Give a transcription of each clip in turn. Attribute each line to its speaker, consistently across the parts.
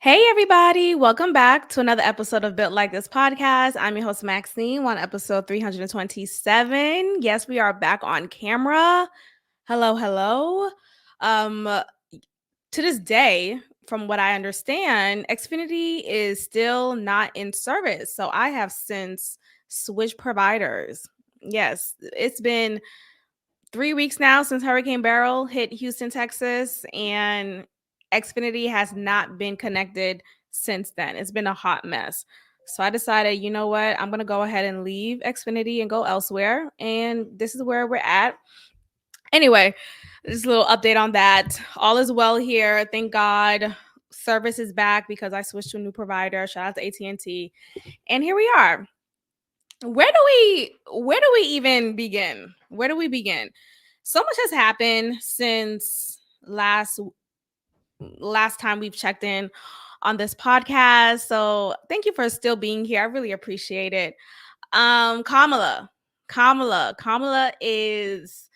Speaker 1: Hey, everybody. Welcome back to another episode of Built Like This podcast. I'm your host, Maxine, on episode 327. Yes, we are back on camera. Hello, hello. Um, to this day, from what I understand, Xfinity is still not in service. So I have since switched providers. Yes, it's been 3 weeks now since Hurricane Beryl hit Houston, Texas, and Xfinity has not been connected since then. It's been a hot mess. So I decided, you know what? I'm going to go ahead and leave Xfinity and go elsewhere. And this is where we're at. Anyway, just a little update on that. All is well here. Thank God. Service is back because I switched to a new provider. Shout out to AT&T. And here we are. Where do we even begin? Where do we begin? So much has happened since last time we've checked in on this podcast. So thank you for still being here. I really appreciate it. Kamala is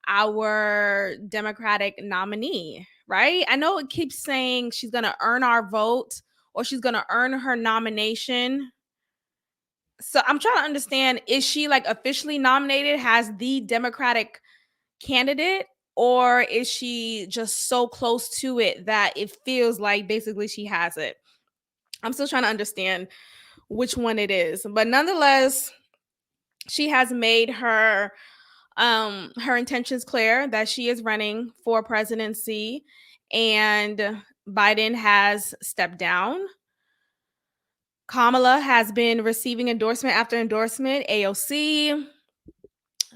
Speaker 1: our Democratic nominee, right? I know it keeps saying she's going to earn our vote or she's going to earn her nomination. So I'm trying to understand, is she like officially nominated as the Democratic candidate, or is she just so close to it that it feels like basically she has it? I'm still trying to understand which one it is. But nonetheless, she has made her intentions clear that she is running for presidency, and Biden has stepped down. Kamala has been receiving endorsement after endorsement. AOC,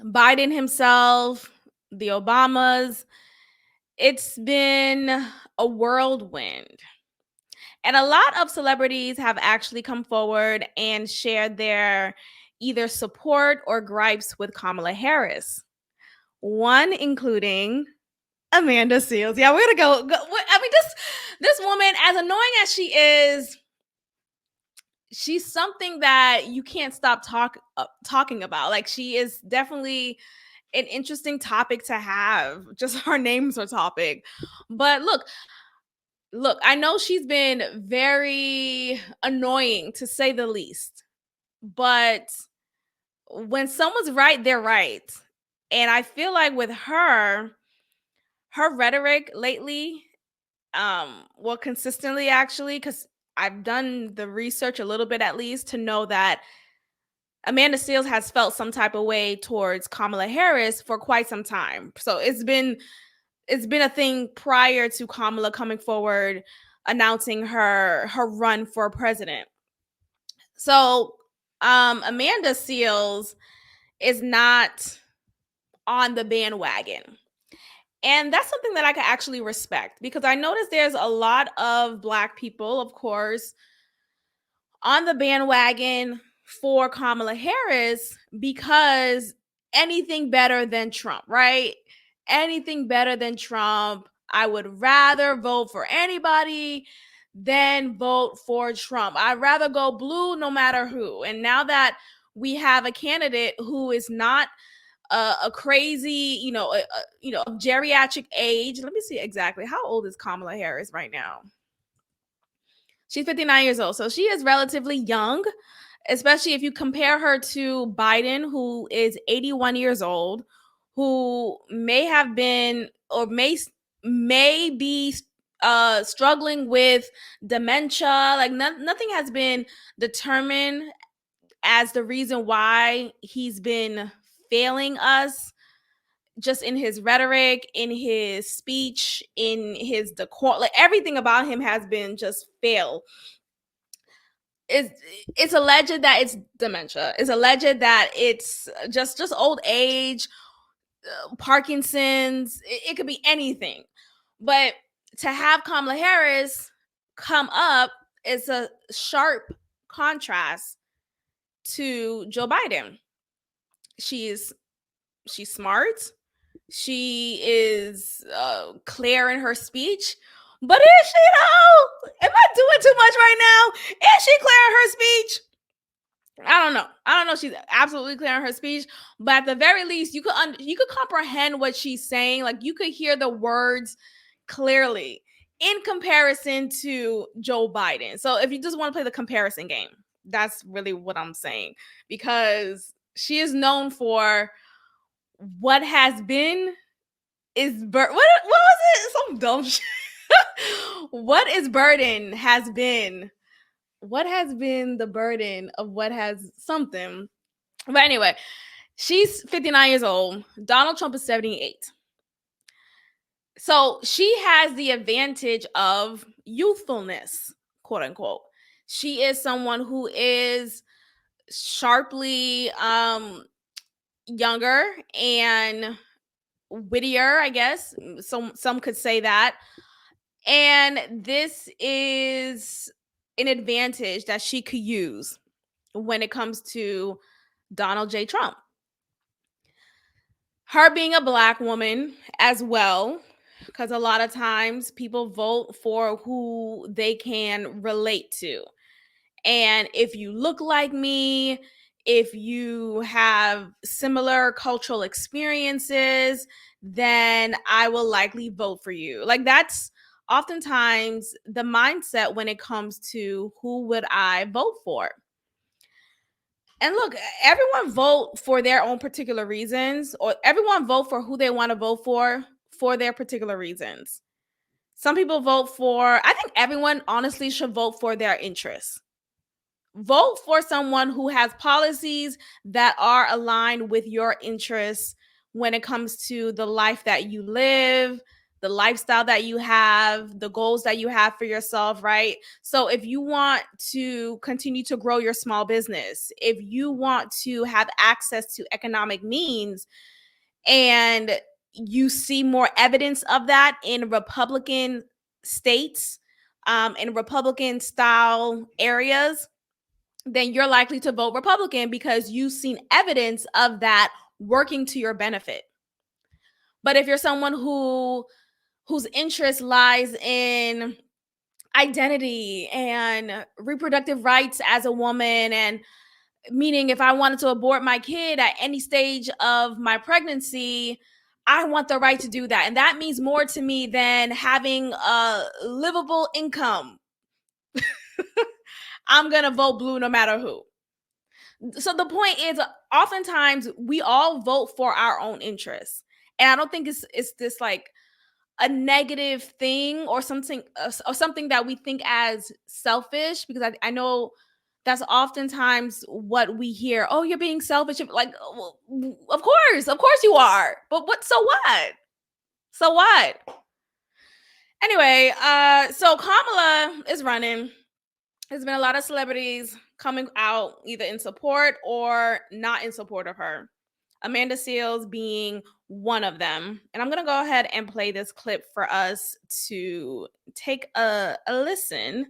Speaker 1: Biden himself, the Obamas. It's been a whirlwind. And a lot of celebrities have actually come forward and shared their either support or gripes with Kamala Harris. One including Amanda Seales. Yeah, we're gonna go. I mean, this woman, as annoying as she is, she's something that you can't stop talking about. Like, she is definitely an interesting topic to have. Just her name's a topic. But look, I know she's been very annoying to say the least. But when someone's right, they're right. And I feel like with her rhetoric lately, well, consistently actually, because I've done the research a little bit at least to know that Amanda Seales has felt some type of way towards Kamala Harris for quite some time. So it's been a thing prior to Kamala coming forward announcing her run for president. So Amanda Seales is not on the bandwagon. And that's something that I can actually respect, because I noticed there's a lot of Black people, of course, on the bandwagon for Kamala Harris because anything better than Trump, right? Anything better than Trump. I would rather vote for anybody than vote for Trump. I'd rather go blue no matter who. And now that we have a candidate who is not a crazy, geriatric age. Let me see exactly. How old is Kamala Harris right now? She's 59 years old. So she is relatively young, especially if you compare her to Biden, who is 81 years old, who may have been or may be struggling with dementia. Like nothing has been determined as the reason why he's been failing us, just in his rhetoric, in his speech, in his decor. Like everything about him has been just fail. It's alleged that it's dementia. It's alleged that it's just old age, Parkinson's. It could be anything. But to have Kamala Harris come up is a sharp contrast to Joe Biden. She's smart. She is clear in her speech. But is she though? Am I doing too much right now? Is she clear in her speech? I don't know. She's absolutely clear in her speech, but at the very least, you could comprehend what she's saying. Like, you could hear the words clearly. in comparison to Joe Biden. So if you just want to play the comparison game, that's really what I'm saying, because she is known for what has been what was it? Some dumb shit. What is burden has been. What has been the burden of what has something? But anyway, she's 59 years old. Donald Trump is 78. So she has the advantage of youthfulness, quote unquote. She is someone who is sharply younger and wittier, I guess. Some could say that. And this is an advantage that she could use when it comes to Donald J. Trump. Her being a Black woman as well, because a lot of times people vote for who they can relate to. And if you look like me, if you have similar cultural experiences, then I will likely vote for you. Like, that's oftentimes the mindset when it comes to who would I vote for. And look, everyone vote for their own particular reasons, or everyone vote for who they want to vote for their particular reasons. Some people vote for, I think everyone honestly should vote for their interests. Vote for someone who has policies that are aligned with your interests when it comes to the life that you live, the lifestyle that you have, the goals that you have for yourself, right? So if you want to continue to grow your small business, if you want to have access to economic means, and you see more evidence of that in Republican states, in Republican style areas, then you're likely to vote Republican because you've seen evidence of that working to your benefit. But if you're someone whose interest lies in identity and reproductive rights as a woman, and meaning if I wanted to abort my kid at any stage of my pregnancy, I want the right to do that. And that means more to me than having a livable income. I'm going to vote blue no matter who. So the point is, oftentimes we all vote for our own interests. And I don't think it's this like a negative thing or something that we think as selfish, because I know that's oftentimes what we hear. Oh, you're being selfish. Like, well, of course you are. But so what? So what? Anyway, so Kamala is running. There's been a lot of celebrities coming out either in support or not in support of her. Amanda Seales being one of them. And I'm going to go ahead and play this clip for us to take a listen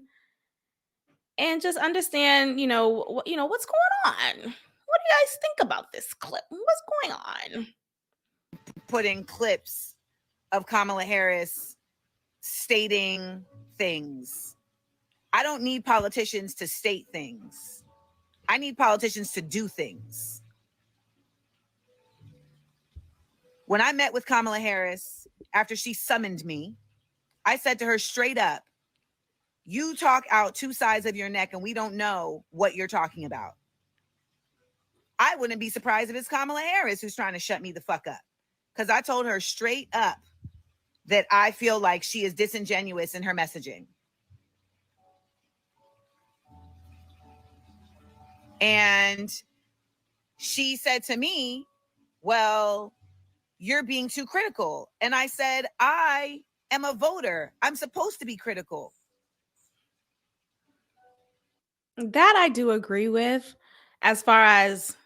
Speaker 1: and just understand, what's going on. What do you guys think about this clip? What's going on?
Speaker 2: Putting clips of Kamala Harris stating things. I don't need politicians to state things. I need politicians to do things. When I met with Kamala Harris after she summoned me, I said to her straight up, you talk out two sides of your neck and we don't know what you're talking about. I wouldn't be surprised if it's Kamala Harris who's trying to shut me the fuck up. Because I told her straight up that I feel like she is disingenuous in her messaging. And she said to me, well, you're being too critical. And I said, I am a voter. I'm supposed to be critical.
Speaker 1: That I do agree with, as far as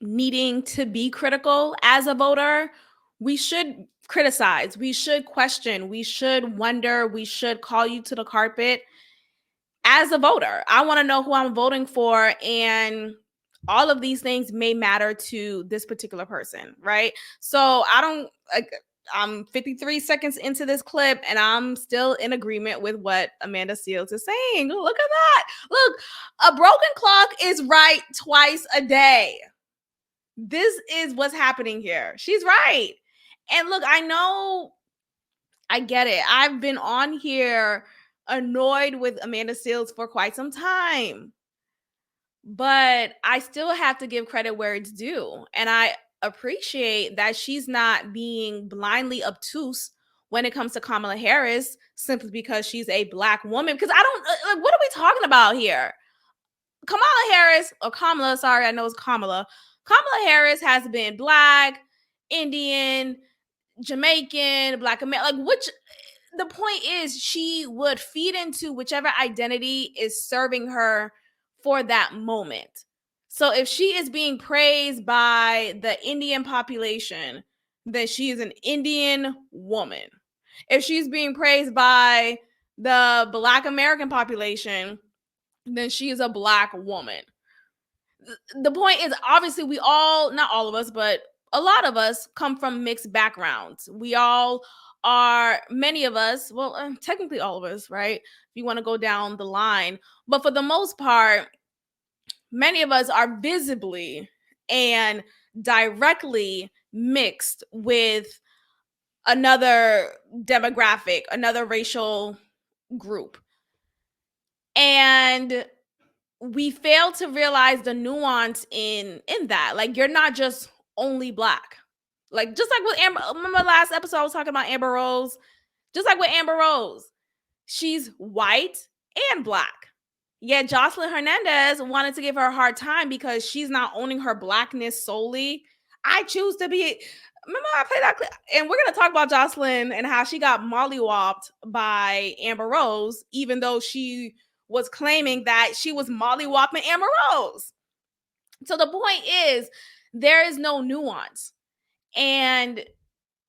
Speaker 1: needing to be critical as a voter. We should criticize, we should question, we should wonder, we should call you to the carpet as a voter. I want to know who I'm voting for, and all of these things may matter to this particular person, right? So I'm 53 seconds into this clip and I'm still in agreement with what Amanda Seales is saying. Look at that. Look, a broken clock is right twice a day. This is what's happening here. She's right. And look, I know I get it. I've been on here annoyed with Amanda Seales for quite some time. But I still have to give credit where it's due. And I appreciate that she's not being blindly obtuse when it comes to Kamala Harris simply because she's a Black woman. Because I don't, like, what are we talking about here? Kamala Harris, or Kamala, sorry, I know it's Kamala. Kamala Harris has been Black, Indian, Jamaican, Black American, like, which, the point is she would feed into whichever identity is serving her for that moment. So if she is being praised by the Indian population, then she is an Indian woman. If she's being praised by the Black American population, then she is a Black woman. The point is, obviously, we all, not all of us, but a lot of us come from mixed backgrounds. We all are, many of us, well, technically all of us, right? If you want to go down the line. But for the most part, many of us are visibly and directly mixed with another demographic, another racial group. And we fail to realize the nuance in that. Like, you're not just only Black. Like, just like with Amber, remember last episode I was talking about Amber Rose? Just like with Amber Rose, she's white and Black. Yet Joselyn Hernandez wanted to give her a hard time because she's not owning her Blackness solely. I choose to be. Remember, I played that clip, and we're gonna talk about Joselyn and how she got mollywopped by Amber Rose, even though she was claiming that she was mollywopping Amber Rose. So the point is, there is no nuance, and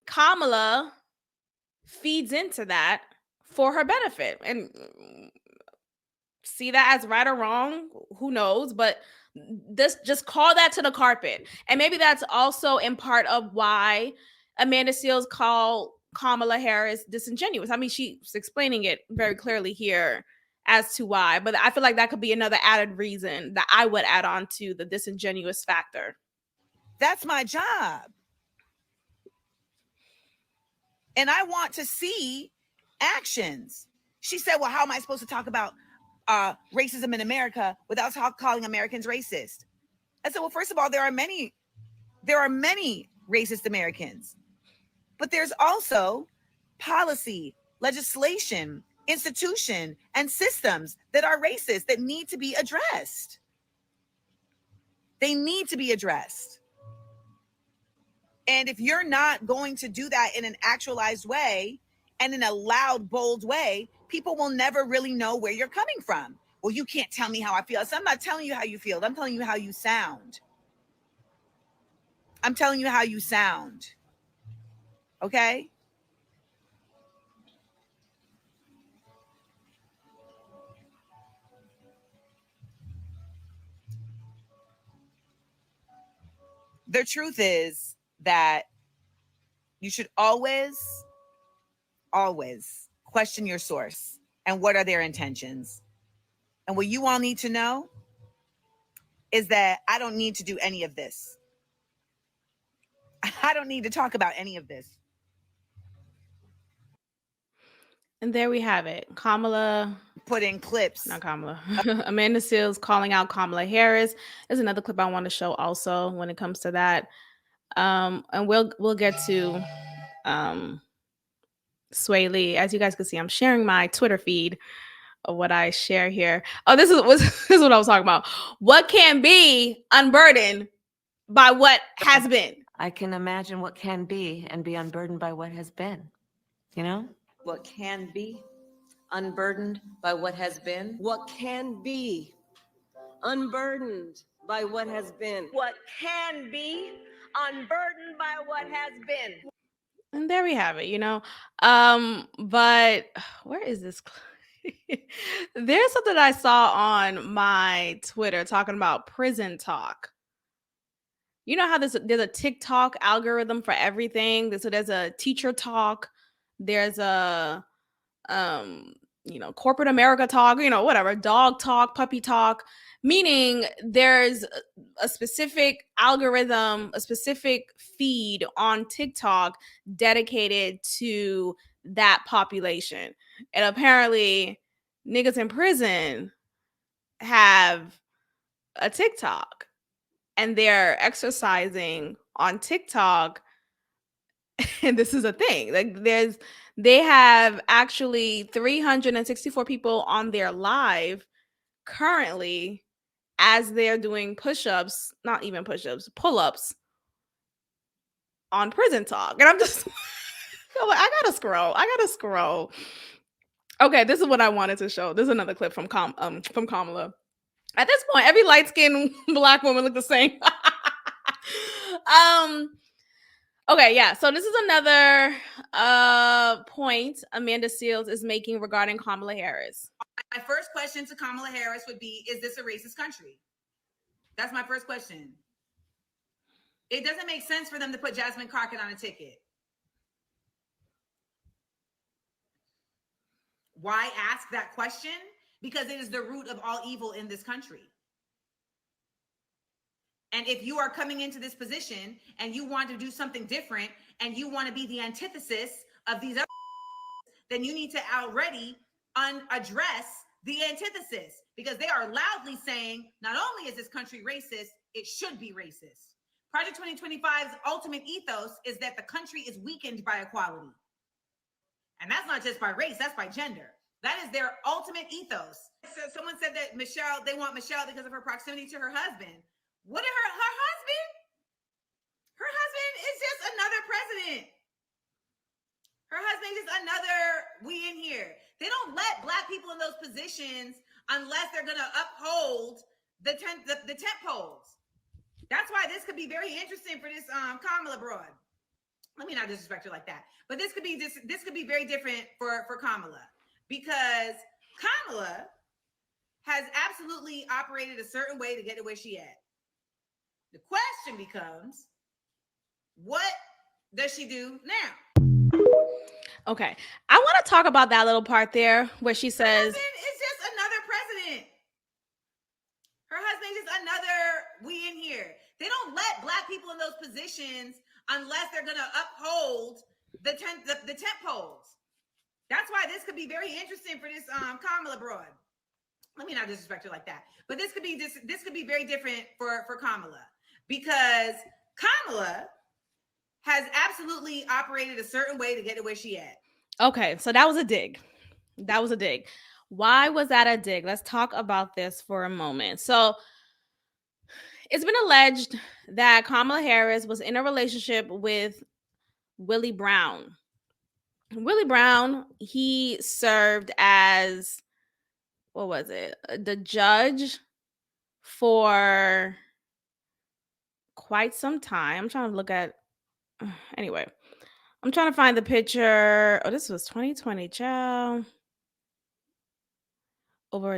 Speaker 1: Kamala feeds into that for her benefit. And see that as right or wrong, who knows? But this, just call that to the carpet. And maybe that's also in part of why Amanda Seales called Kamala Harris disingenuous. I mean, she's explaining it very clearly here as to why, but I feel like that could be another added reason that I would add on to the disingenuous factor.
Speaker 2: That's my job. And I want to see actions. She said, well, how am I supposed to talk about racism in America without calling Americans racist? I said, well, first of all, there are many racist Americans, but there's also policy, legislation, institution, and systems that are racist that need to be addressed. They need to be addressed. And if you're not going to do that in an actualized way and in a loud, bold way, people will never really know where you're coming from. Well, you can't tell me how I feel. So I'm not telling you how you feel. I'm telling you how you sound. I'm telling you how you sound. Okay? The truth is that you should always question your source and what are their intentions. And what you all need to know is that I don't need to do any of this. I don't need to talk about any of this.
Speaker 1: And there we have it. Kamala
Speaker 2: put in clips.
Speaker 1: Not Kamala. Amanda Seales calling out Kamala Harris. There's another clip I want to show also when it comes to that. And we'll get to Sway Lee. As you guys can see, I'm sharing my Twitter feed of what I share here. Oh, this is what I was talking about. What can be unburdened by what has been?
Speaker 3: I can imagine what can be and be unburdened by what has been. You know?
Speaker 4: What can be unburdened by what has been.
Speaker 5: What can be unburdened by what has been.
Speaker 4: What can be unburdened by what has been.
Speaker 1: And there we have it, you know. But where is this? There's something I saw on my Twitter talking about prison talk. You know how there's a TikTok algorithm for everything. So there's a teacher talk. There's a corporate America talk, whatever, dog talk, puppy talk, meaning there's a specific algorithm, a specific feed on TikTok dedicated to that population. And apparently niggas in prison have a TikTok and they're exercising on TikTok. And this is a thing. Like they have actually 364 people on their live currently as they're doing push-ups, not even push-ups, pull-ups on Prison Talk. And I'm just I'm like, I gotta scroll. Okay, this is what I wanted to show. This is another clip from Kamala. At this point, every light-skinned Black woman look the same. Okay, yeah. So this is another point Amanda Seales is making regarding Kamala Harris.
Speaker 2: My first question to Kamala Harris would be, is this a racist country? That's my first question. It doesn't make sense for them to put Jasmine Crockett on a ticket. Why ask that question? Because it is the root of all evil in this country. And if you are coming into this position and you want to do something different and you want to be the antithesis of these other, then you need to already address the antithesis, because they are loudly saying not only is this country racist, it should be racist. Project 2025's ultimate ethos is that the country is weakened by equality. And that's not just by race, that's by gender. That is their ultimate ethos. So someone said that they want Michelle because of her proximity to her husband. What is her husband? Her husband is just another president. Her husband is another we in here. They don't let Black people in those positions unless they're going to uphold the tent poles. That's why this could be very interesting for this Kamala broad. Let me not disrespect her like that, but this could be very different for Kamala, because Kamala has absolutely operated a certain way to get to where she at. The question becomes, what does she do now?
Speaker 1: Okay, I want to talk about that little part there where she says,
Speaker 2: it's just another president. Her husband is another we in here. They don't let Black people in those positions unless they're going to uphold the tent poles. That's why this could be very interesting for this Kamala broad. Let me not disrespect her like that, but this could be very different for Kamala, because Kamala has absolutely operated a certain way to get to where she at.
Speaker 1: Okay, so that was a dig. Why was that a dig? Let's talk about this for a moment. So it's been alleged that Kamala Harris was in a relationship with Willie Brown. Willie Brown, he served as, what was it? The judge for quite some time. I'm trying to look at, anyway, I'm trying to find the picture. Oh, this was 2020, child.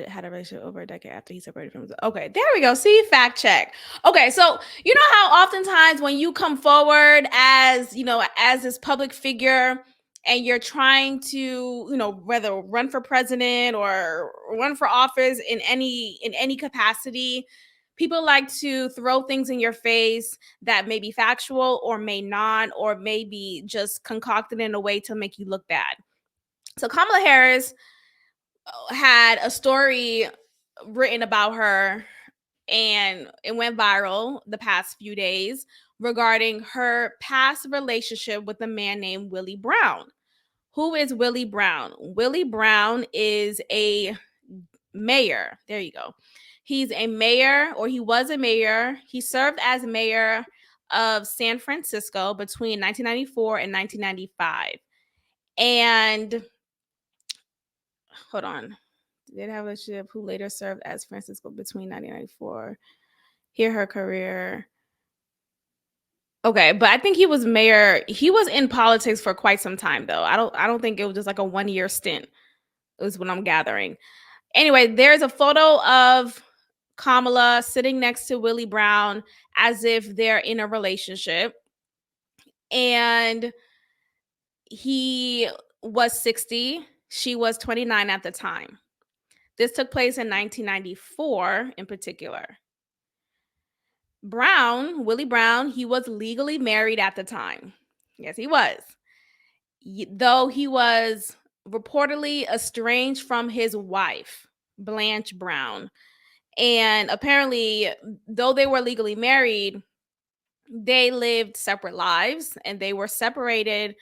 Speaker 1: Had a relationship over a decade after he separated from his. Okay, there we go. See, fact check. Okay, so you know how oftentimes when you come forward as, as this public figure and you're trying to, whether run for president or run for office in any capacity, people like to throw things in your face that may be factual or may not, or maybe just concocted in a way to make you look bad. So Kamala Harris had a story written about her, and it went viral the past few days regarding her past relationship with a man named Willie Brown. Who is Willie Brown? Willie Brown is a mayor. There you go. He's a mayor, or he was a mayor. He served as mayor of San Francisco between 1994 and 1995. And hold on. Did have a relationship, who later served as Francisco between 1994. Hear her career. Okay, but I think he was mayor. He was in politics for quite some time, though. I don't think it was just like a 1-year stint, is what I'm gathering. Anyway, there's a photo of Kamala sitting next to Willie Brown as if they're in a relationship. And he was 60. She was 29 at the time. This took place in 1994 in particular. Willie Brown, he was legally married at the time. Yes, he was. though he was reportedly estranged from his wife, Blanche Brown. And apparently, though they were legally married, they lived separate lives and they were separated.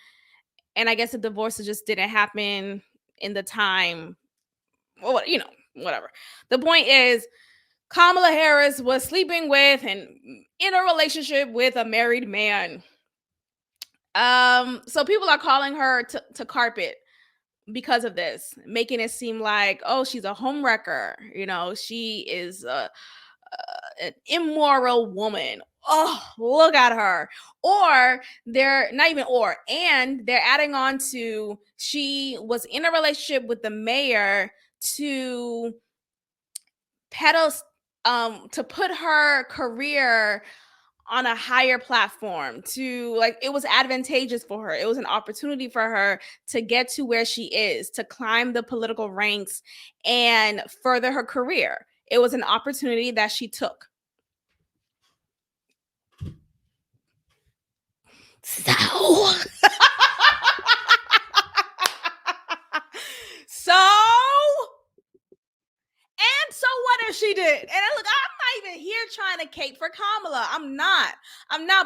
Speaker 1: And I guess the divorce just didn't happen in the time. Well, whatever. The point is, Kamala Harris was sleeping with and in a relationship with a married man. So people are calling her to carpet because of this, making it seem like, oh, she's a homewrecker. She is an immoral woman. Oh, look at her. Or they're not even and they're adding on to she was in a relationship with the mayor to peddle, to put her career on a higher platform, to like, it was advantageous for her. It was an opportunity for her to get to where she is, to climb the political ranks and further her career. It was an opportunity that she took. So so what if she did? And look, I'm not even here trying to cape for Kamala. I'm not.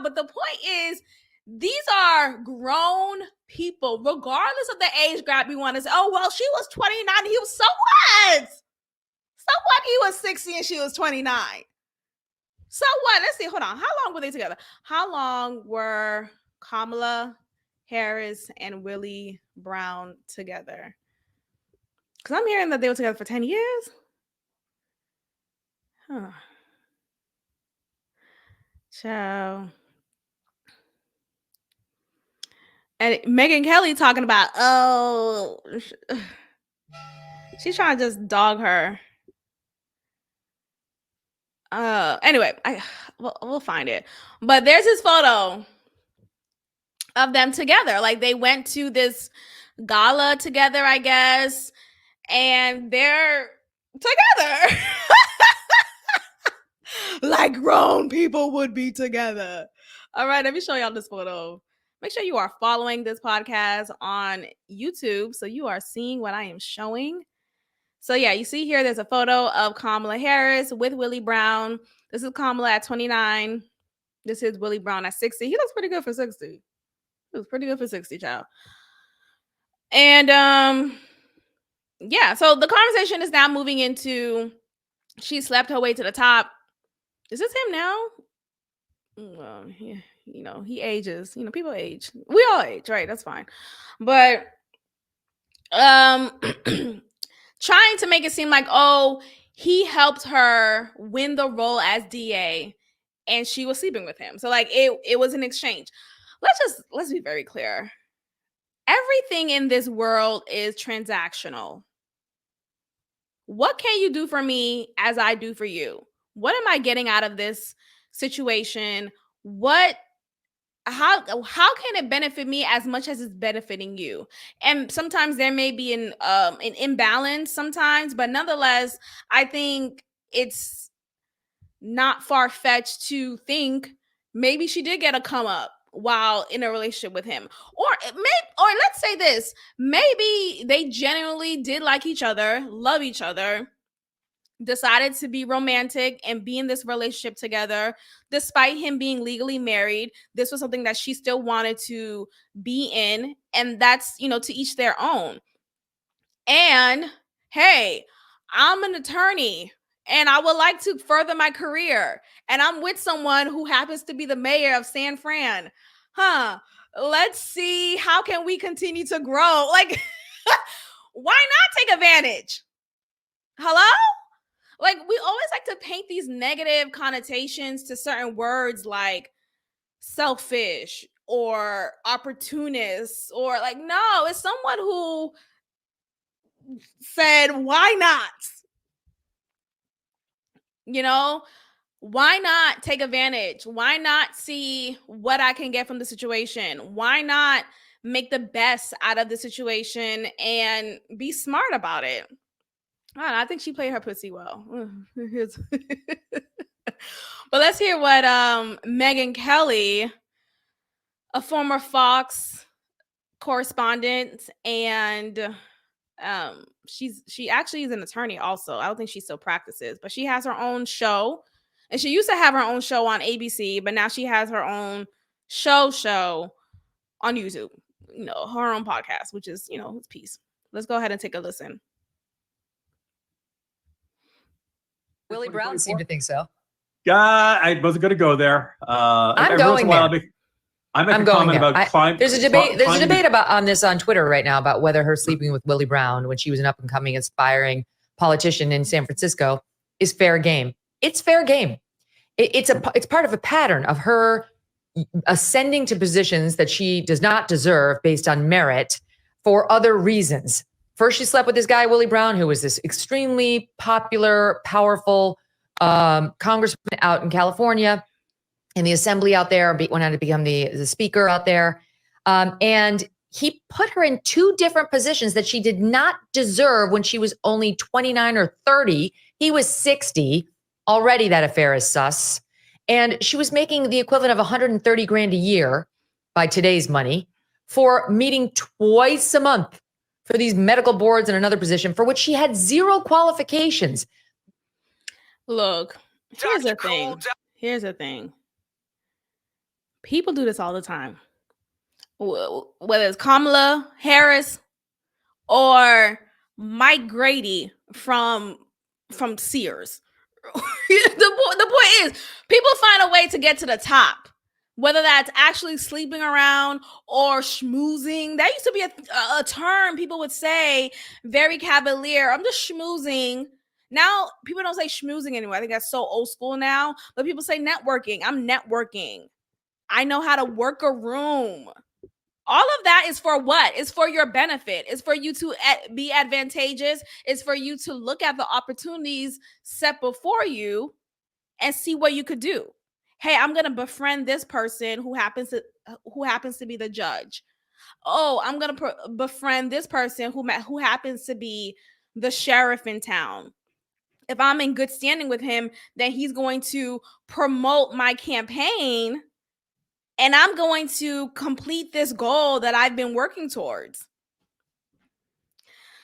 Speaker 1: But the point is, these are grown people, regardless of the age gap. We want to say, oh, well, she was 29. He was, so what? So what? He was 60 and she was 29. So what? Let's see. Hold on. How long were they together? How long were Kamala Harris and Willie Brown together? Because I'm hearing that they were together for 10 years. Huh. Ciao. And Megyn Kelly talking about, oh, she's trying to just dog her. Anyway, we'll find it. But there's this photo of them together. Like, they went to this gala together, I guess, and they're together. Like grown people would be together. All right, let me show y'all this photo. Make sure you are following this podcast on YouTube so you are seeing what I am showing. So yeah, you see here, there's a photo of Kamala Harris with Willie Brown. This is Kamala at 29. This is Willie Brown at 60. He looks pretty good for 60. He looks pretty good for 60, child. And yeah, so the conversation is now moving into, she slept her way to the top. Is this him now? Well, yeah, he ages. People age. We all age, right? That's fine. But trying to make it seem like, oh, he helped her win the role as DA and she was sleeping with him. So like it was an exchange. Let's be very clear. Everything in this world is transactional. What can you do for me as I do for you? What am I getting out of this situation? How can it benefit me as much as it's benefiting you? And sometimes there may be an imbalance sometimes, but nonetheless, I think it's not far-fetched to think maybe she did get a come up while in a relationship with him. Or let's say this, maybe they genuinely did like each other, love each other, decided to be romantic and be in this relationship together. Despite him being legally married, this was something that she still wanted to be in, and that's, to each their own. And hey, I'm an attorney and I would like to further my career, and I'm with someone who happens to be the mayor of San Fran. Let's see, how can we continue to grow? Like, why not take advantage? Hello? Like, we always like to paint these negative connotations to certain words like selfish or opportunist, or like, no, it's someone who said, why not? Why not take advantage? Why not see what I can get from the situation? Why not make the best out of the situation and be smart about it? I don't know, I think she played her pussy well. But let's hear what Megyn Kelly, a former Fox correspondent, and she actually is an attorney also. I don't think she still practices, but she has her own show, and she used to have her own show on ABC, but now she has her own show on YouTube, her own podcast, which is, it's peace. Let's go ahead and take a listen.
Speaker 6: Willie Brown seemed to think so.
Speaker 7: I wasn't going to go there.
Speaker 6: I'm going there.
Speaker 7: I'm going there.
Speaker 6: There's a debate. There's a debate on this on Twitter right now about whether her sleeping with Willie Brown when she was an up and coming aspiring politician in San Francisco is fair game. It's fair game. It's part of a pattern of her ascending to positions that she does not deserve based on merit for other reasons. First, she slept with this guy, Willie Brown, who was this extremely popular, powerful congressman out in California, in the assembly out there, went on to become the speaker out there. And he put her in two different positions that she did not deserve when she was only 29 or 30. He was 60. Already that affair is sus. And she was making the equivalent of 130 grand a year by today's money for meeting twice a month for these medical boards and another position for which she had zero qualifications.
Speaker 1: Look, here's the thing. People do this all the time. Whether it's Kamala Harris or Mike Grady from Sears. The point is, people find a way to get to the top, whether that's actually sleeping around or schmoozing. That used to be a term people would say, very cavalier. I'm just schmoozing. Now, people don't say schmoozing anymore. I think that's so old school now. But people say networking. I'm networking. I know how to work a room. All of that is for what? It's for your benefit. It's for you to be advantageous. It's for you to look at the opportunities set before you and see what you could do. Hey, I'm going to befriend this person who happens to be the judge. Oh, I'm going to befriend this person who happens to be the sheriff in town. If I'm in good standing with him, then he's going to promote my campaign. And I'm going to complete this goal that I've been working towards.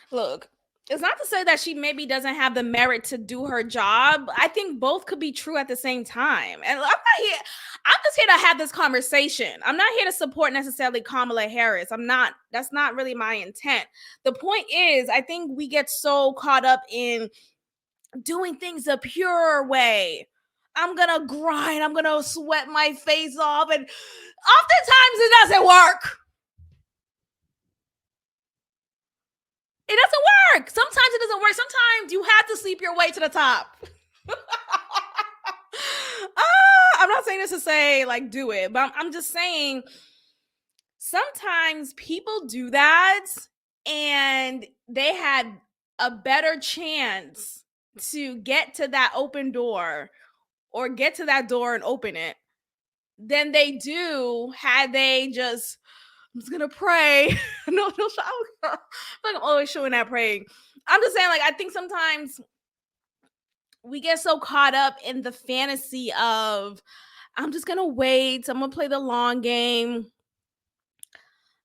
Speaker 1: Look, it's not to say that she maybe doesn't have the merit to do her job. I think both could be true at the same time. And I'm just here to have this conversation. I'm not here to support necessarily Kamala Harris. That's not really my intent. The point is, I think we get so caught up in doing things the pure way. I'm going to grind. I'm going to sweat my face off. And oftentimes it doesn't work. It doesn't work. Sometimes it doesn't work. Sometimes you have to sleep your way to the top. I'm not saying this to say, like, do it. But I'm just saying sometimes people do that and they had a better chance to get to that open door or get to that door and open it than they do had they just, I'm just gonna pray. no, I'm always showing that praying. I'm just saying, like, I think sometimes we get so caught up in the fantasy of, I'm just gonna wait, I'm gonna play the long game,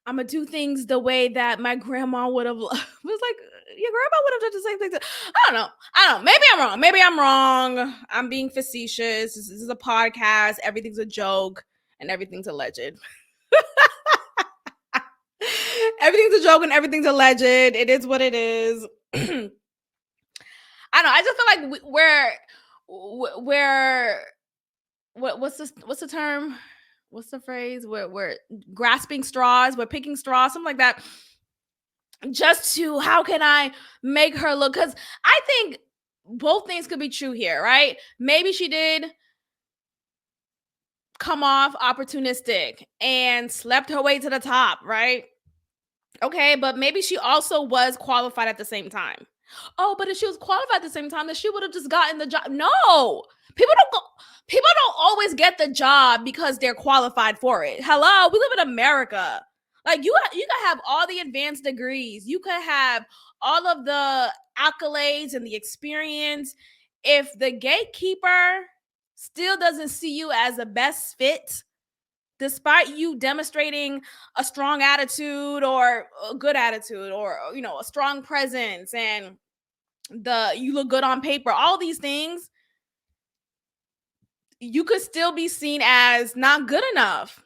Speaker 1: I'm gonna do things the way that my grandma would have. It was like, your grandma would have done the same thing. I don't know. Maybe I'm wrong. I'm being facetious. This is a podcast. Everything's a joke and everything's alleged. Everything's a joke and everything's alleged. It is what it is. I don't know. I just feel like we're what's the term? What's the phrase? We're grasping straws. We're picking straws, something like that. Just to, how can I make her look? Because I think both things could be true here, right? Maybe she did come off opportunistic and slept her way to the top, right? Okay, but maybe she also was qualified at the same time. Oh, but if she was qualified at the same time, then she would have just gotten the job. No, people don't always get the job because they're qualified for it. Hello, we live in America. Like, you can have all the advanced degrees. You could have all of the accolades and the experience. If the gatekeeper still doesn't see you as the best fit, despite you demonstrating a strong attitude or a good attitude or, you know, a strong presence and you look good on paper, all these things, you could still be seen as not good enough.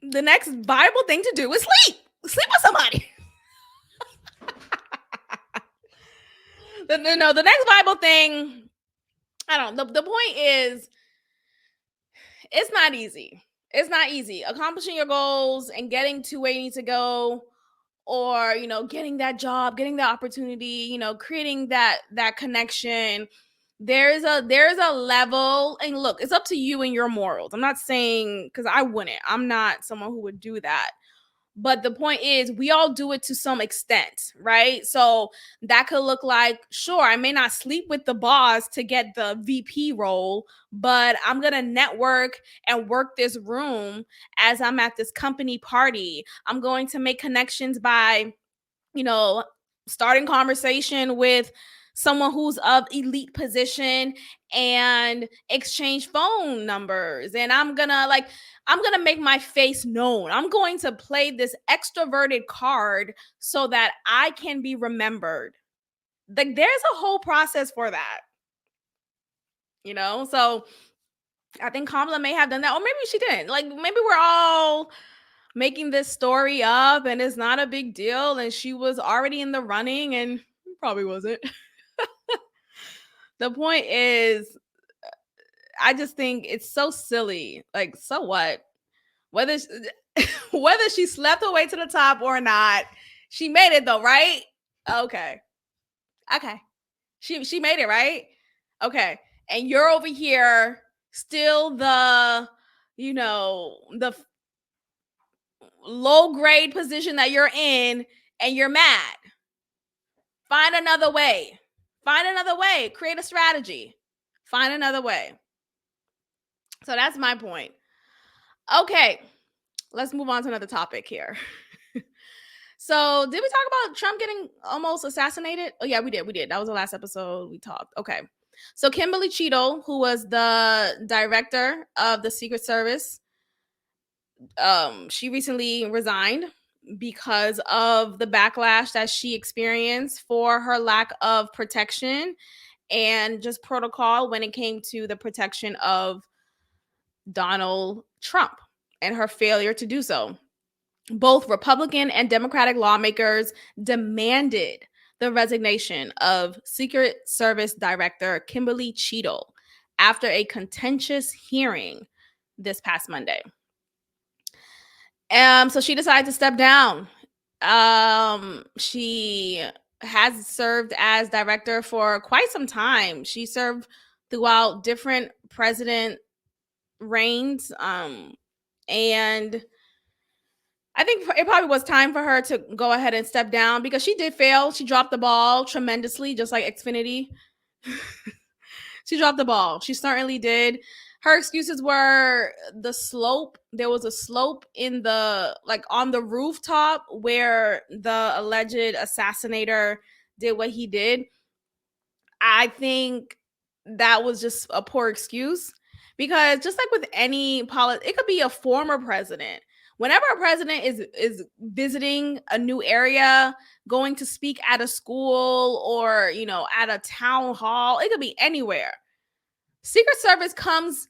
Speaker 1: The next viable thing to do is sleep with somebody. The next viable thing, I don't know. The point is, it's not easy. It's not easy. Accomplishing your goals and getting to where you need to go, or, you know, getting that job, getting the opportunity, you know, creating that connection. There's a level, and look, it's up to you and your morals. I'm not saying, because I wouldn't. I'm not someone who would do that. But the point is, we all do it to some extent, right? So that could look like, sure, I may not sleep with the boss to get the VP role, but I'm going to network and work this room as I'm at this company party. I'm going to make connections by, you know, starting conversation with someone who's of elite position and exchange phone numbers. And I'm gonna make my face known. I'm going to play this extroverted card so that I can be remembered. Like, there's a whole process for that, you know? So I think Kamala may have done that, or maybe she didn't. Like, maybe we're all making this story up and it's not a big deal, and she was already in the running and probably wasn't. The point is, I just think it's so silly. Like, so what? Whether she slept her way to the top or not, she made it though, right? Okay. She made it, right? Okay. And you're over here still the, you know, the low grade position that you're in, and you're mad. Find another way. Create a strategy. Find another way. So that's my point. Okay, let's move on to another topic here. So did we talk about Trump getting almost assassinated? Oh yeah, we did. That was the last episode we talked. Okay. So Kimberly Cheadle, who was the director of the Secret Service, she recently resigned because of the backlash that she experienced for her lack of protection and just protocol when it came to the protection of Donald Trump and her failure to do so. Both Republican and Democratic lawmakers demanded the resignation of Secret Service Director Kimberly Cheadle after a contentious hearing this past Monday. So she decided to step down. She has served as director for quite some time. She served throughout different president reigns. And I think it probably was time for her to go ahead and step down because she did fail. She dropped the ball tremendously, just like Xfinity. She dropped the ball. She certainly did. Her excuses were the slope. There was a slope in on the rooftop where the alleged assassinator did what he did. I think that was just a poor excuse because just like with any it could be a former president. Whenever a president is visiting a new area, going to speak at a school or, you know, at a town hall, it could be anywhere. Secret Service comes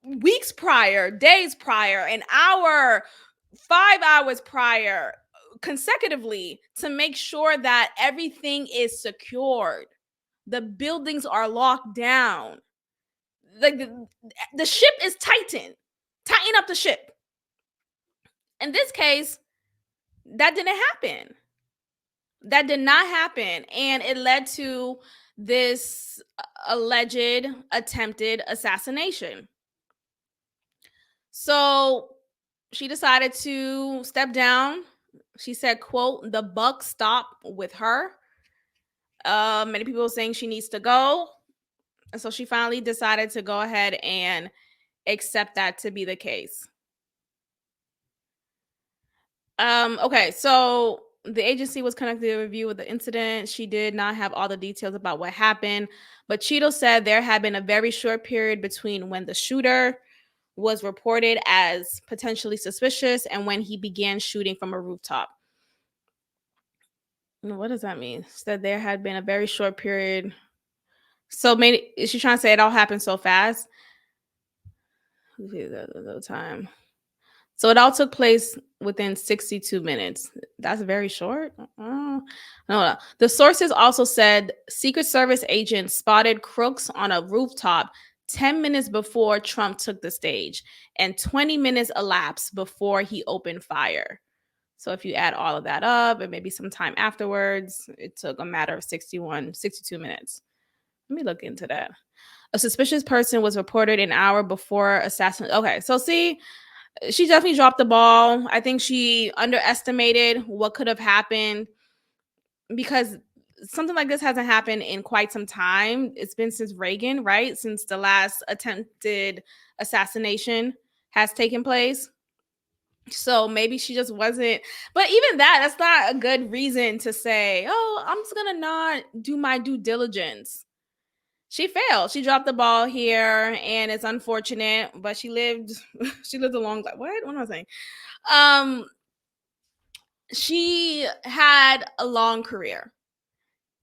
Speaker 1: weeks prior, days prior, an hour, 5 hours prior, consecutively to make sure that everything is secured. The buildings are locked down. Like the ship is tightened. Tighten up the ship. In this case, that didn't happen. That did not happen. And it led to this alleged attempted assassination. So she decided to step down. She said, quote, "The buck stopped with her." Many people are saying she needs to go. And so she finally decided to go ahead and accept that to be the case. Okay, so the agency was conducting a review of the incident. She did not have all the details about what happened, but Cheadle said there had been a very short period between when the shooter was reported as potentially suspicious and when he began shooting from a rooftop. What does that mean? Said there had been a very short period. So maybe is she trying to say it all happened so fast? The time. So it all took place within 62 minutes. That's very short. No. The sources also said Secret Service agents spotted Crooks on a rooftop 10 minutes before Trump took the stage, and 20 minutes elapsed before he opened fire. So if you add all of that up and maybe some time afterwards, it took a matter of 62 minutes. Let me look into that. A suspicious person was reported an hour before assassination. Okay, so see, she definitely dropped the ball. I think she underestimated what could have happened because something like this hasn't happened in quite some time. It's been since Reagan, right? Since the last attempted assassination has taken place. So maybe she just wasn't, but even that's not a good reason to say, oh, I'm just gonna not do my due diligence. She failed. She dropped the ball here, and it's unfortunate, but she lived a long life. What am I saying? She had a long career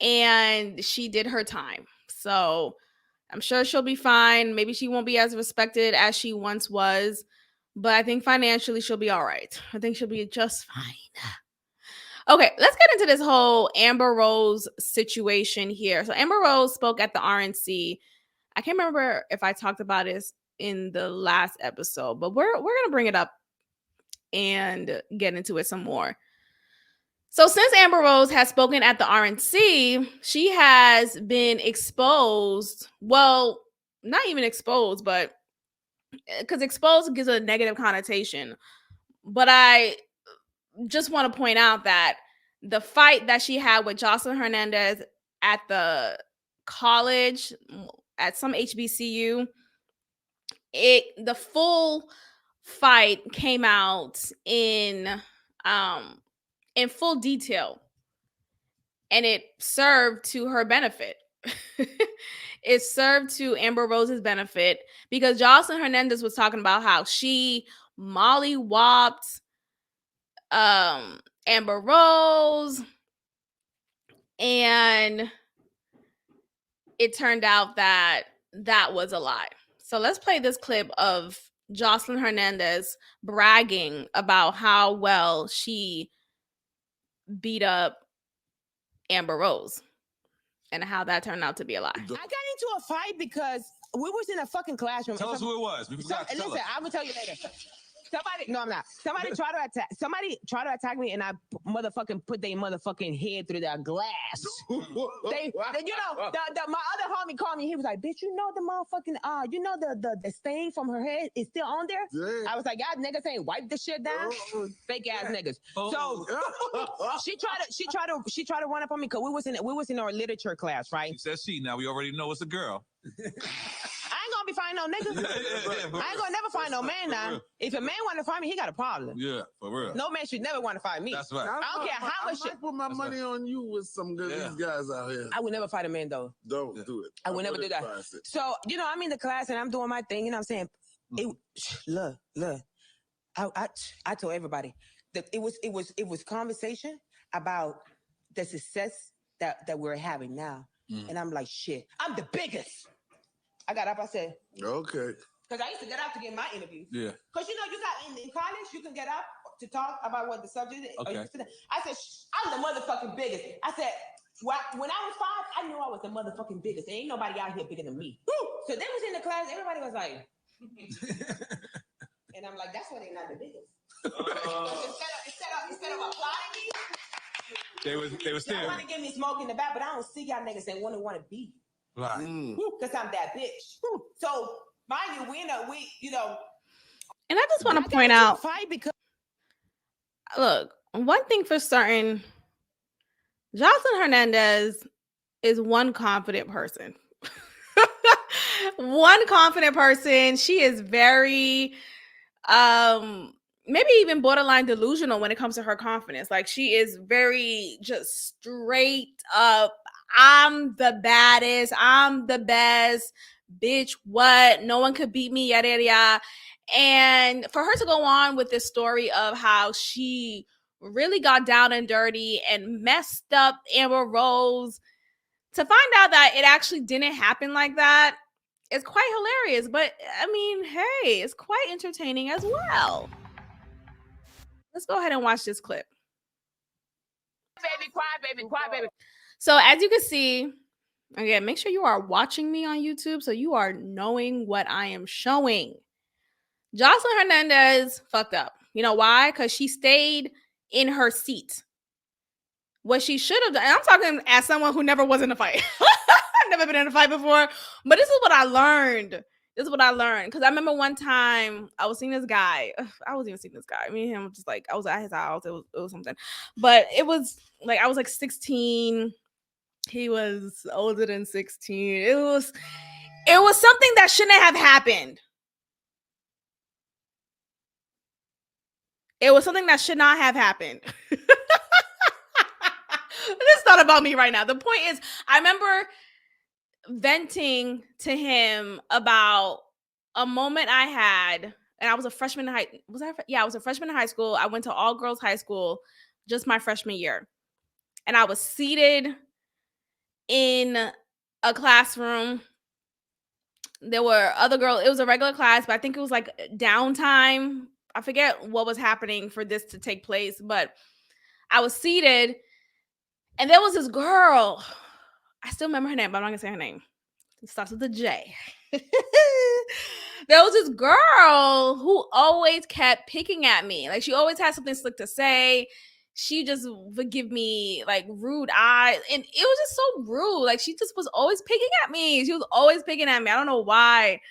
Speaker 1: and she did her time. So I'm sure she'll be fine. Maybe she won't be as respected as she once was, but I think financially she'll be all right. I think she'll be just fine. Okay, let's get into this whole Amber Rose situation here. So Amber Rose spoke at the RNC. I can't remember if I talked about this in the last episode, but we're going to bring it up and get into it some more. So since Amber Rose has spoken at the RNC, she has been exposed. Well, not even exposed, but because exposed gives a negative connotation. But I just want to point out that the fight that she had with Joselyn Hernandez at the college, at some HBCU, the full fight came out in full detail, and it served to her benefit. It served to Amber Rose's benefit because Joselyn Hernandez was talking about how she mollywopped Amber Rose, and it turned out that was a lie. So let's play this clip of Joselyn Hernandez bragging about how well she beat up Amber Rose and how that turned out to be a lie.
Speaker 8: I got into a fight because we was in a fucking classroom.
Speaker 9: Tell us who it was.
Speaker 8: Listen, I'm gonna tell you later. Somebody tried to attack me, and I motherfucking put their motherfucking head through that glass. My other homie called me. He was like, "Bitch, you know the motherfucking the stain from her head is still on there." Yeah. I was like, "God, niggas ain't wiped the shit down." Fake ass niggas. So she tried to run up on me because we was in our literature class, right?
Speaker 9: She says she. Now we already know it's a girl.
Speaker 8: I ain't gonna be finding no nigga. I ain't gonna never find no man now. If a man want to find me, he got a problem.
Speaker 9: Yeah, for real.
Speaker 8: No man should never want to find me.
Speaker 9: That's right.
Speaker 8: I don't care how much shit.
Speaker 10: I put my money on you with some good these guys out here.
Speaker 8: I would never fight a man though.
Speaker 10: Don't do it.
Speaker 8: I would never do that. So I'm in the class and I'm doing my thing. You know what I'm saying? Look. I told everybody that it was conversation about the success that we're having now, and I'm like, shit, I'm the biggest. I got up. I said,
Speaker 10: okay.
Speaker 8: Because I used to get up to get my interviews.
Speaker 9: Yeah.
Speaker 8: Because you got in college, you can get up to talk about what the subject is.
Speaker 9: Okay.
Speaker 8: I said, I'm the motherfucking biggest. I said, when I was 5, I knew I was the motherfucking biggest. There ain't nobody out here bigger than me. Woo! So they was in the class. Everybody was like, and I'm like, that's why they're not the biggest. Instead of applauding me,
Speaker 9: they were still.
Speaker 8: Y'all want to give me smoke in the back, but I don't see y'all niggas that want to be.
Speaker 9: Right.
Speaker 8: Because I'm that bitch. So, mind you,
Speaker 1: and I just want to point out, look, one thing for certain, Joselyn Hernandez is one confident person. One confident person. She is very, maybe even borderline delusional when it comes to her confidence. Like, she is very just straight up, I'm the baddest, I'm the best, bitch, what? No one could beat me, yada, yada, yada. And for her to go on with this story of how she really got down and dirty and messed up Amber Rose, to find out that it actually didn't happen like that is quite hilarious. But I mean, hey, it's quite entertaining as well. Let's go ahead and watch this clip.
Speaker 11: Baby, cry, baby, cry, baby.
Speaker 1: So as you can see, again, make sure you are watching me on YouTube so you are knowing what I am showing. Joselyn Hernandez fucked up. You know why? Because she stayed in her seat. What she should have done, and I'm talking as someone who never was in a fight. I've never been in a fight before, but this is what I learned. Because I remember one time I was seeing this guy. I wasn't even seeing this guy. Me and him just like, I was at his house. It was something. But it was like, I was like 16. He was older than 16. It was something that shouldn't have happened. It was something that should not have happened. It's not about me right now. The point is, I remember venting to him about a moment I had, and I was a freshman in high. I was a freshman in high school. I went to all girls high school, just my freshman year, and I was seated in a classroom. There were other girls. It was a regular class, but I think it was like downtime. I forget what was happening for this to take place, but I was seated, and there was this girl. I still remember her name, but I'm not gonna say her name. It starts with a J. There was this girl who always kept picking at me. Like, she always had something slick to say. She just would give me like rude eyes, and it was just so rude. Like, she just was always picking at me. She was always picking at me. I don't know why.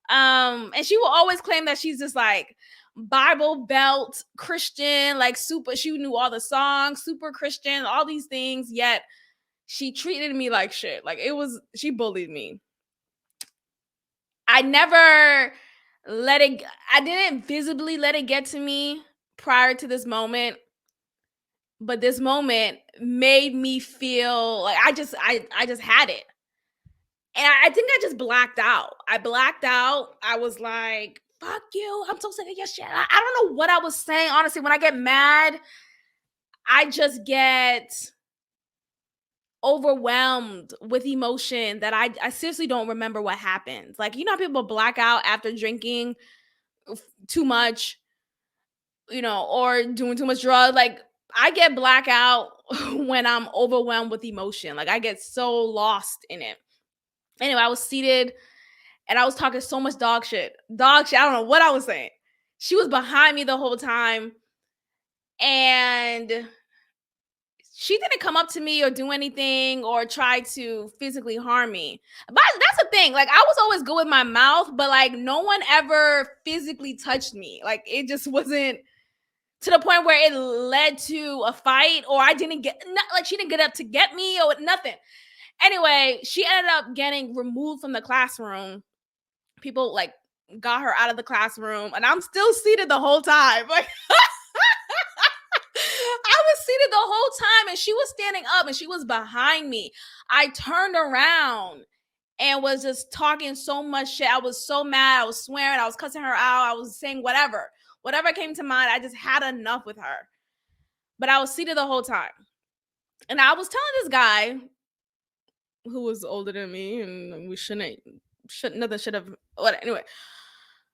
Speaker 1: And she will always claim that she's just like Bible Belt Christian, like super. She knew all the songs, super Christian, all these things. Yet she treated me like shit. Like, she bullied me. I didn't visibly let it get to me prior to this moment, but this moment made me feel like I just had it. And I think I just blacked out. I blacked out. I was like, fuck you. I'm so sick of your shit. I don't know what I was saying. Honestly, when I get mad, I just get overwhelmed with emotion that I seriously don't remember what happened. Like, you know how people black out after drinking too much, you know, or doing too much drugs. Like, I get blackout when I'm overwhelmed with emotion. Like, I get so lost in it. Anyway, I was seated and I was talking so much dog shit. I don't know what I was saying. She was behind me the whole time, and she didn't come up to me or do anything or try to physically harm me. But that's the thing. Like, I was always good with my mouth, but like, no one ever physically touched me. Like, it just wasn't to the point where it led to a fight, or she didn't get up to get me or nothing. Anyway, she ended up getting removed from the classroom. People like got her out of the classroom, and I'm still seated the whole time. Like, I was seated the whole time, and she was standing up, and she was behind me. I turned around and was just talking so much shit. I was so mad. I was swearing. I was cussing her out. I was saying whatever came to mind. I just had enough with her. But I was seated the whole time, and I was telling this guy who was older than me, and we nothing should have. Anyway,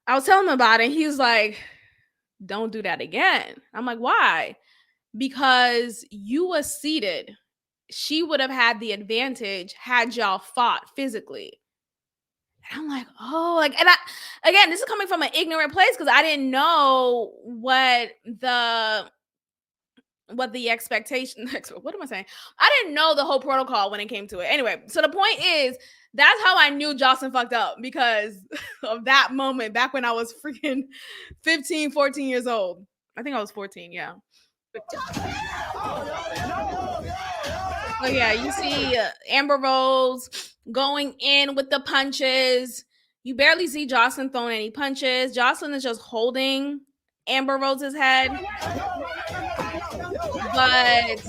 Speaker 1: I was telling him about it. And he was like, "Don't do that again." I'm like, "Why?" Because you were seated. She would have had the advantage had y'all fought physically. And I'm like, oh, like, and again, this is coming from an ignorant place because I didn't know what the expectation, what am I saying? I didn't know the whole protocol when it came to it. Anyway, so the point is, that's how I knew Joselyn fucked up, because of that moment back when I was freaking 15, 14 years old. I think I was 14, yeah. Oh yeah, you see Amber Rose going in with the punches. You barely see Joselyn throwing any punches. Joselyn is just holding Amber Rose's head. But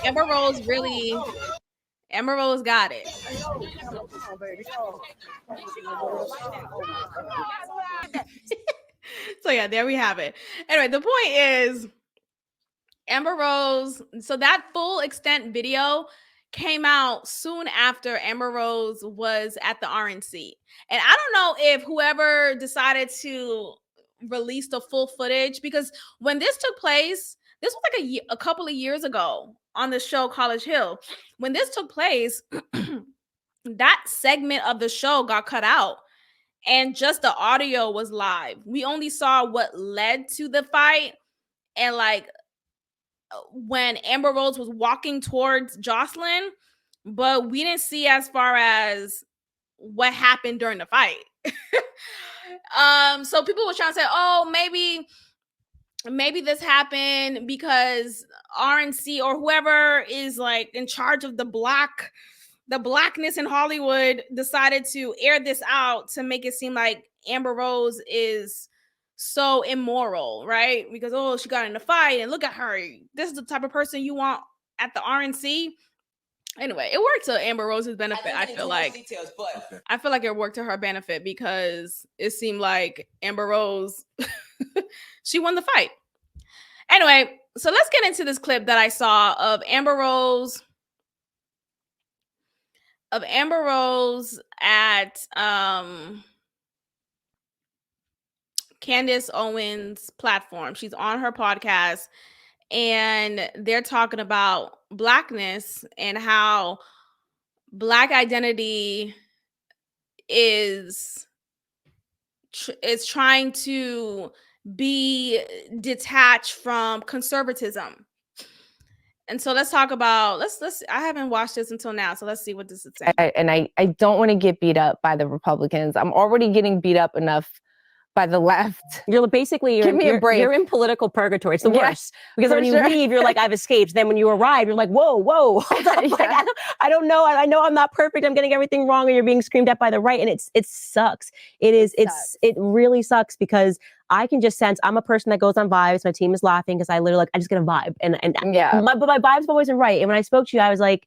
Speaker 1: Amber Rose got it. So yeah, there we have it. Anyway, the point is Amber Rose. So that full extent video came out soon after Amber Rose was at the RNC. And I don't know if whoever decided to release the full footage, because when this took place, this was like a couple of years ago on the show College Hill. When this took place, that segment of the show got cut out and just the audio was live. We only saw what led to the fight and like when Amber Rose was walking towards Joselyn, but we didn't see as far as what happened during the fight. So people were trying to say, oh, maybe this happened because RNC or whoever is like in charge of the blackness in Hollywood decided to air this out to make it seem like Amber Rose is so immoral, right? Because, oh, she got in a fight and look at her. This is the type of person you want at the RNC. Anyway, it worked to Amber Rose's benefit. I feel like it worked to her benefit because it seemed like Amber Rose, she won the fight. Anyway, so let's get into this clip that I saw of Amber Rose at Candace Owens' platform. She's on her podcast and they're talking about blackness and how black identity is trying to be detached from conservatism. And so let's talk about I haven't watched this until now, so let's see what this is saying.
Speaker 12: I don't want to get beat up by the Republicans. I'm already getting beat up enough by the left.
Speaker 13: You're in political purgatory. It's the worst. Because when you leave, you're like, I've escaped. Then when you arrive, you're like, whoa, hold up. Like, I don't know. I know I'm not perfect. I'm getting everything wrong. And you're being screamed at by the right. And it sucks. It really sucks because I can just sense I'm a person that goes on vibes. My team is laughing because I just get a vibe. But my vibes have always been right. And when I spoke to you, I was like,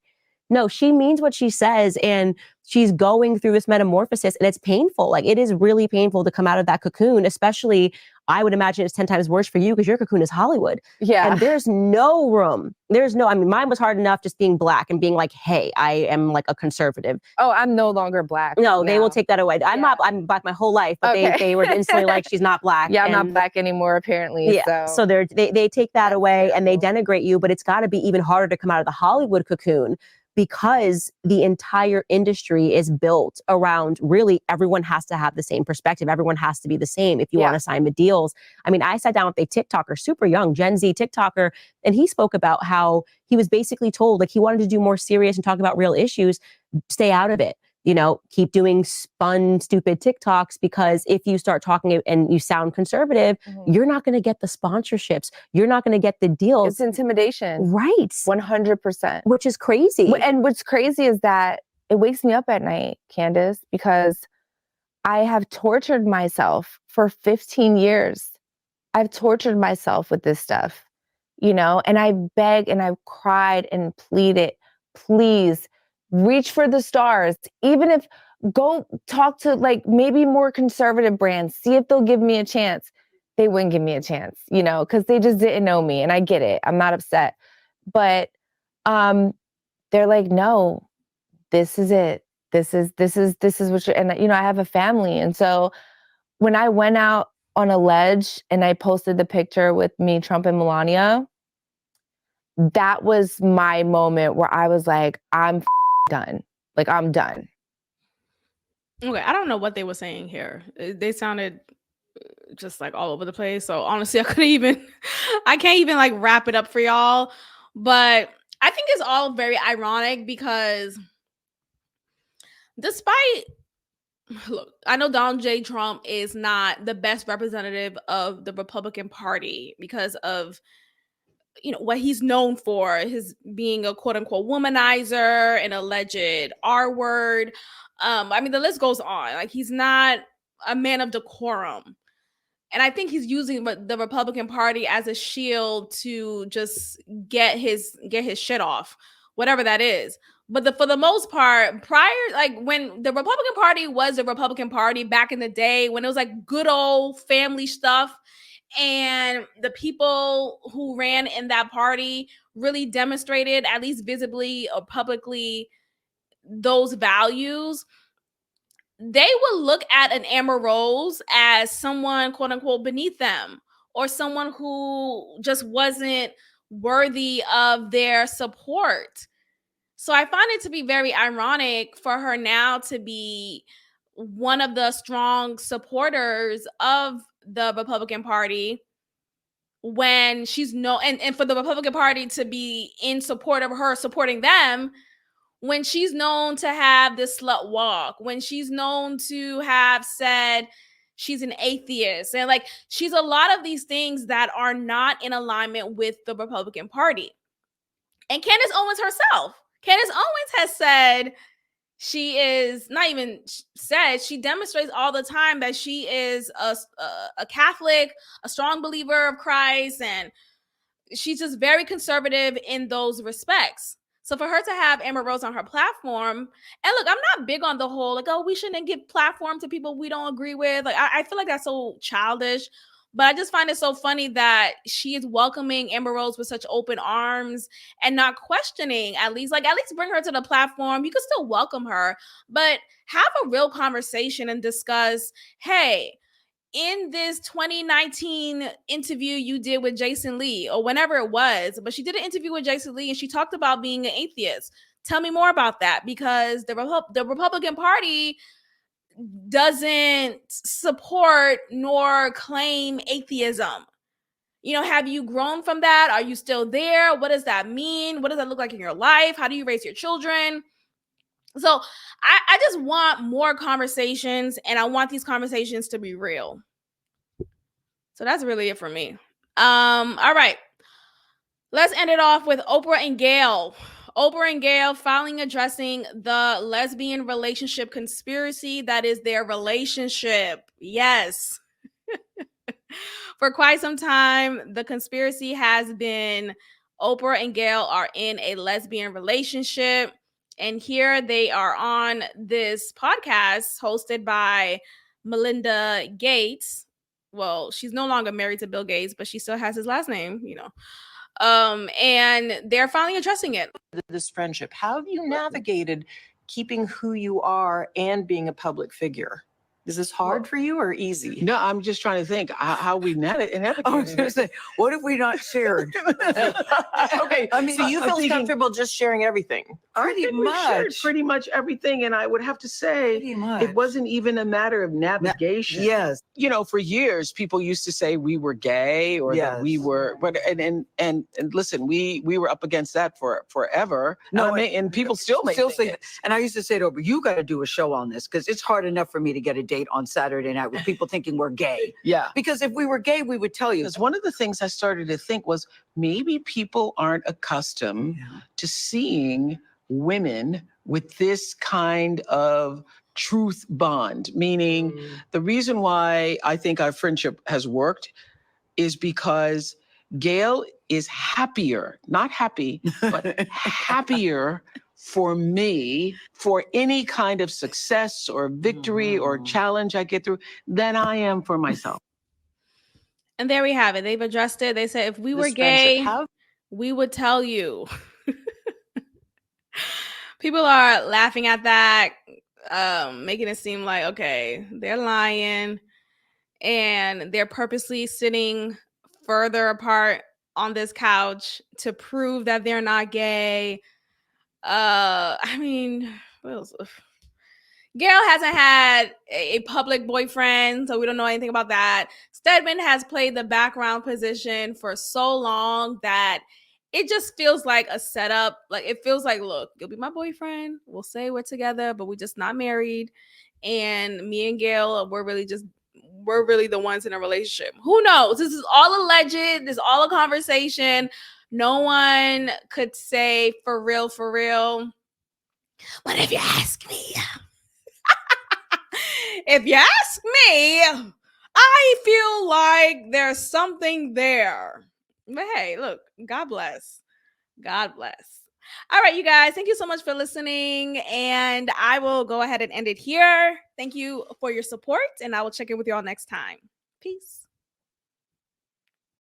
Speaker 13: no, she means what she says. And she's going through this metamorphosis and it's painful. Like it is really painful to come out of that cocoon, especially I would imagine it's 10 times worse for you because your cocoon is Hollywood. Yeah. And there's no room. Mine was hard enough just being black and being like, hey, I am like a conservative.
Speaker 12: Oh, I'm no longer black.
Speaker 13: No, they will take that away. I'm black my whole life, but they were instantly like, she's not black.
Speaker 12: Yeah, I'm not black anymore, apparently.
Speaker 13: Yeah. So they take that away and they denigrate you, but it's got to be even harder to come out of the Hollywood cocoon because the entire industry is built around really everyone has to have the same perspective. Everyone has to be the same if you want to sign the deals. I mean, I sat down with a TikToker, super young, Gen Z TikToker, and he spoke about how he was basically told like he wanted to do more serious and talk about real issues, stay out of it. Keep doing fun, stupid TikToks because if you start talking and you sound conservative, you're not going to get the sponsorships. You're not going to get the deals.
Speaker 12: It's intimidation.
Speaker 13: Right.
Speaker 12: 100%.
Speaker 13: Which is crazy.
Speaker 12: And what's crazy is that it wakes me up at night, Candace, because I have tortured myself for 15 years. I've tortured myself with this stuff, and I beg and I've cried and pleaded, please, reach for the stars. Even if go talk to like maybe more conservative brands, see if they'll give me a chance. They wouldn't give me a chance, because they just didn't know me. And I get it. I'm not upset. But they're like, no, this is it. This is what you're, and I have a family. And so when I went out on a ledge and I posted the picture with me, Trump and Melania, that was my moment where I was like, I'm done. Like, I'm done.
Speaker 1: Okay, I don't know what they were saying here. They sounded just like all over the place. So honestly, I can't even like wrap it up for y'all. But I think it's all very ironic because look, I know Donald J. Trump is not the best representative of the Republican Party because of what he's known for, his being a quote unquote womanizer, an alleged R word. The list goes on. Like he's not a man of decorum. And I think he's using the Republican Party as a shield to just get his shit off, whatever that is. But for the most part, prior, like when the Republican Party was the Republican Party back in the day, when it was like good old family stuff, and the people who ran in that party really demonstrated, at least visibly or publicly, those values, they would look at an Amber Rose as someone, quote unquote, beneath them, or someone who just wasn't worthy of their support. So I find it to be very ironic for her now to be one of the strong supporters of the Republican Party when she's and for the Republican Party to be in support of her supporting them when she's known to have this slut walk, when she's known to have said she's an atheist, and like she's a lot of these things that are not in alignment with the Republican Party. And Candace Owens herself, Candace Owens has said she is not even said, she demonstrates all the time that she is a Catholic, a strong believer of Christ, and she's just very conservative in those respects. So for her to have Amber Rose on her platform, and look, I'm not big on the whole, like, oh, we shouldn't give platform to people we don't agree with. Like, I feel like that's so childish, but I just find it so funny that she is welcoming Amber Rose with such open arms and not questioning, at least bring her to the platform. You can still welcome her, but have a real conversation and discuss, hey, in this 2019 interview you did with Jason Lee, or whenever it was, but she did an interview with Jason Lee and she talked about being an atheist. Tell me more about that, because the Republican Party doesn't support nor claim atheism. You know, have you grown from that? Are you still there? What does that mean? What does that look like in your life? How do you raise your children? So I just want more conversations, and I want these conversations to be real. So that's really it for me. All right. Let's end it off with Oprah and Gayle. Oprah and Gayle finally addressing the lesbian relationship conspiracy that is their relationship. Yes. For quite some time, the conspiracy has been Oprah and Gayle are in a lesbian relationship. And here they are on this podcast hosted by Melinda Gates. Well, she's no longer married to Bill Gates, but she still has his last name, you know. And they're finally addressing it.
Speaker 14: This friendship, how have you navigated keeping who you are and being a public figure? Is this hard for you or easy?
Speaker 15: No, I'm just trying to think how we navigate.
Speaker 16: I was going to say, what have we not shared?
Speaker 14: Okay, I mean, so you feel comfortable just sharing everything?
Speaker 15: Pretty much everything. And I would have to say, it wasn't even a matter of navigation.
Speaker 16: Yes.
Speaker 15: You know, for years, people used to say we were gay or that we were, but and listen, we were up against that for forever. No, and people still say that.
Speaker 16: And I used to say to Oprah, you got to do a show on this, because it's hard enough for me to get a date on Saturday night with people thinking we're gay.
Speaker 15: Yeah.
Speaker 16: Because if we were gay, we would tell you.
Speaker 15: Because one of the things I started to think was maybe people aren't accustomed to seeing women with this kind of truth bond, meaning the reason why I think our friendship has worked is because Gayle is happier, not happy, but happier for me, for any kind of success or victory or challenge I get through, than I am for myself.
Speaker 1: And there we have it. They've addressed it. They said if we were gay, we would tell you. People are laughing at that, making it seem like, okay, they're lying and they're purposely sitting further apart on this couch to prove that they're not gay. I mean, what else? Gayle hasn't had a public boyfriend, so we don't know anything about that. Stedman has played the background position for so long that it just feels like a setup. Like, it feels like, look, you'll be my boyfriend. We'll say we're together, but we're just not married. And me and Gayle, we're really the ones in a relationship. Who knows? This is all alleged. This is all a conversation. No one could say for real. But if you ask me, I feel like there's something there. But hey, look, God bless. God bless. All right, you guys, thank you so much for listening. And I will go ahead and end it here. Thank you for your support, and I will check in with you all next time. Peace.